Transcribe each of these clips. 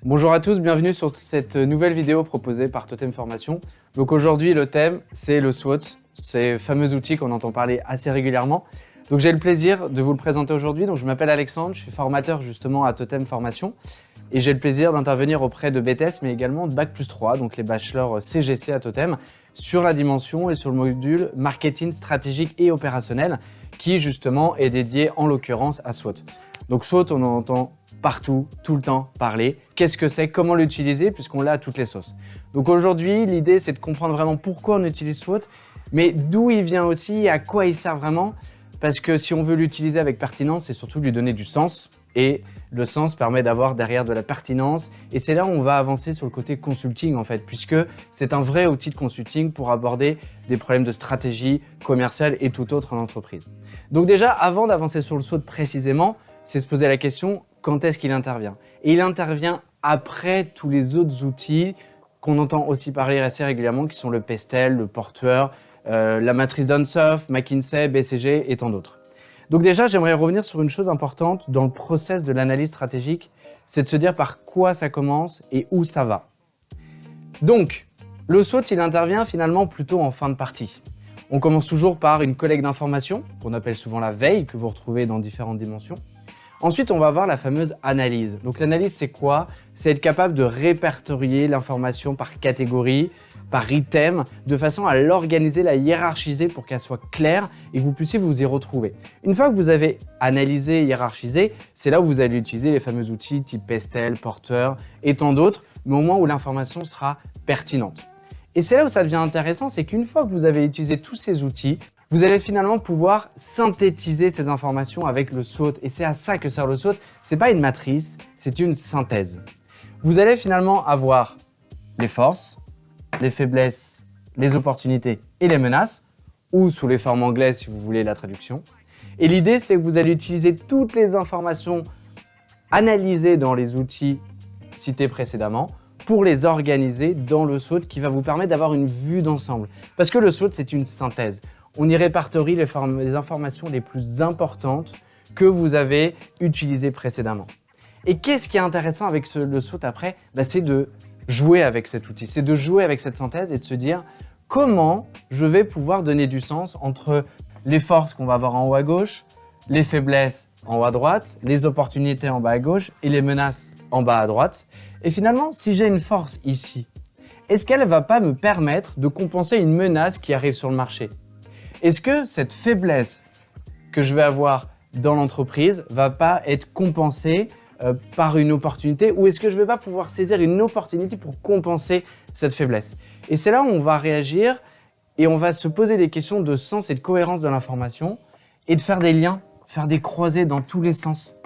Bonjour à tous, bienvenue sur cette nouvelle vidéo proposée par Totem Formation. Donc aujourd'hui, le thème, c'est le SWOT, ces fameux outils qu'on entend parler assez régulièrement. Donc j'ai le plaisir de vous le présenter aujourd'hui. Donc je m'appelle Alexandre, je suis formateur justement à Totem Formation et j'ai le plaisir d'intervenir auprès de BTS mais également de Bac+3, donc les bachelors CGC à Totem, sur la dimension et sur le module marketing stratégique et opérationnel qui justement est dédié en l'occurrence à SWOT. Donc SWOT, on en entend partout, tout le temps parler. Qu'est-ce que c'est? Comment l'utiliser? Puisqu'on l'a à toutes les sauces. Donc aujourd'hui, l'idée, c'est de comprendre vraiment pourquoi on utilise SWOT, mais d'où il vient aussi et à quoi il sert vraiment. Parce que si on veut l'utiliser avec pertinence, c'est surtout lui donner du sens. Et le sens permet d'avoir derrière de la pertinence. Et c'est là où on va avancer sur le côté consulting en fait, puisque c'est un vrai outil de consulting pour aborder des problèmes de stratégie commerciale et tout autre en entreprise. Donc déjà, avant d'avancer sur le SWOT précisément, c'est se poser la question, quand est-ce qu'il intervient? Et il intervient après tous les autres outils qu'on entend aussi parler assez régulièrement, qui sont le Pestel, le Porter, la matrice d'Ansoff, McKinsey, BCG et tant d'autres. Donc déjà, j'aimerais revenir sur une chose importante dans le process de l'analyse stratégique, c'est de se dire par quoi ça commence et où ça va. Donc, le SWOT, il intervient finalement plutôt en fin de partie. On commence toujours par une collecte d'informations, qu'on appelle souvent la veille, que vous retrouvez dans différentes dimensions. Ensuite, on va voir la fameuse analyse. Donc l'analyse, c'est quoi? C'est être capable de répertorier l'information par catégorie, par item, de façon à l'organiser, la hiérarchiser pour qu'elle soit claire et que vous puissiez vous y retrouver. Une fois que vous avez analysé, hiérarchisé, c'est là où vous allez utiliser les fameux outils type Pestel, Porter et tant d'autres, mais au moins où l'information sera pertinente. Et c'est là où ça devient intéressant, c'est qu'une fois que vous avez utilisé tous ces outils, vous allez finalement pouvoir synthétiser ces informations avec le SWOT. Et c'est à ça que sert le SWOT. C'est pas une matrice, c'est une synthèse. Vous allez finalement avoir les forces, les faiblesses, les opportunités et les menaces, ou sous les formes anglaises si vous voulez la traduction. Et l'idée, c'est que vous allez utiliser toutes les informations analysées dans les outils cités précédemment pour les organiser dans le SWOT qui va vous permettre d'avoir une vue d'ensemble. Parce que le SWOT, c'est une synthèse. On y répertorie les informations les plus importantes que vous avez utilisées précédemment. Et qu'est-ce qui est intéressant avec le SWOT après? C'est de jouer avec cet outil, c'est de jouer avec cette synthèse et de se dire comment je vais pouvoir donner du sens entre les forces qu'on va avoir en haut à gauche, les faiblesses en haut à droite, les opportunités en bas à gauche et les menaces en bas à droite. Et finalement, si j'ai une force ici, est-ce qu'elle ne va pas me permettre de compenser une menace qui arrive sur le marché? Est-ce que cette faiblesse que je vais avoir dans l'entreprise va pas être compensée par une opportunité ou est-ce que je vais pas pouvoir saisir une opportunité pour compenser cette faiblesse? Et c'est là où on va réagir et on va se poser des questions de sens et de cohérence de l'information et de faire des liens, faire des croisées dans tous les sens.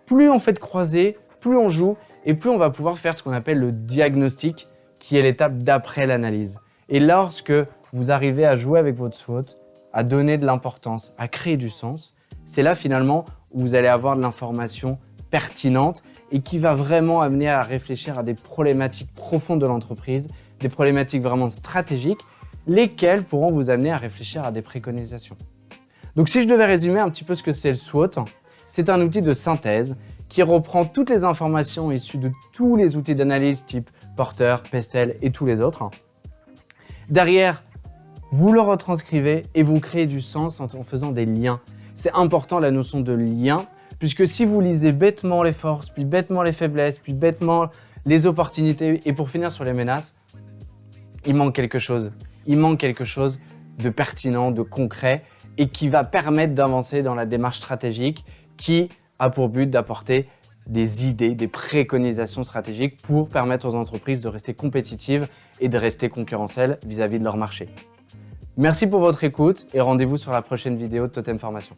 Plus on fait de croisées, plus on joue et plus on va pouvoir faire ce qu'on appelle le diagnostic qui est l'étape d'après l'analyse. Et lorsque vous arrivez à jouer avec votre SWOT, à donner de l'importance, à créer du sens, c'est là finalement où vous allez avoir de l'information pertinente et qui va vraiment amener à réfléchir à des problématiques profondes de l'entreprise, des problématiques vraiment stratégiques, lesquelles pourront vous amener à réfléchir à des préconisations. Donc si je devais résumer un petit peu ce que c'est le SWOT, c'est un outil de synthèse qui reprend toutes les informations issues de tous les outils d'analyse type Porter, Pestel et tous les autres. Derrière, vous le retranscrivez et vous créez du sens en faisant des liens. C'est important la notion de lien, puisque si vous lisez bêtement les forces, puis bêtement les faiblesses, puis bêtement les opportunités, et pour finir sur les menaces, il manque quelque chose. Il manque quelque chose de pertinent, de concret, et qui va permettre d'avancer dans la démarche stratégique qui a pour but d'apporter des idées, des préconisations stratégiques pour permettre aux entreprises de rester compétitives et de rester concurrentielles vis-à-vis de leur marché. Merci pour votre écoute et rendez-vous sur la prochaine vidéo de Totem Formation.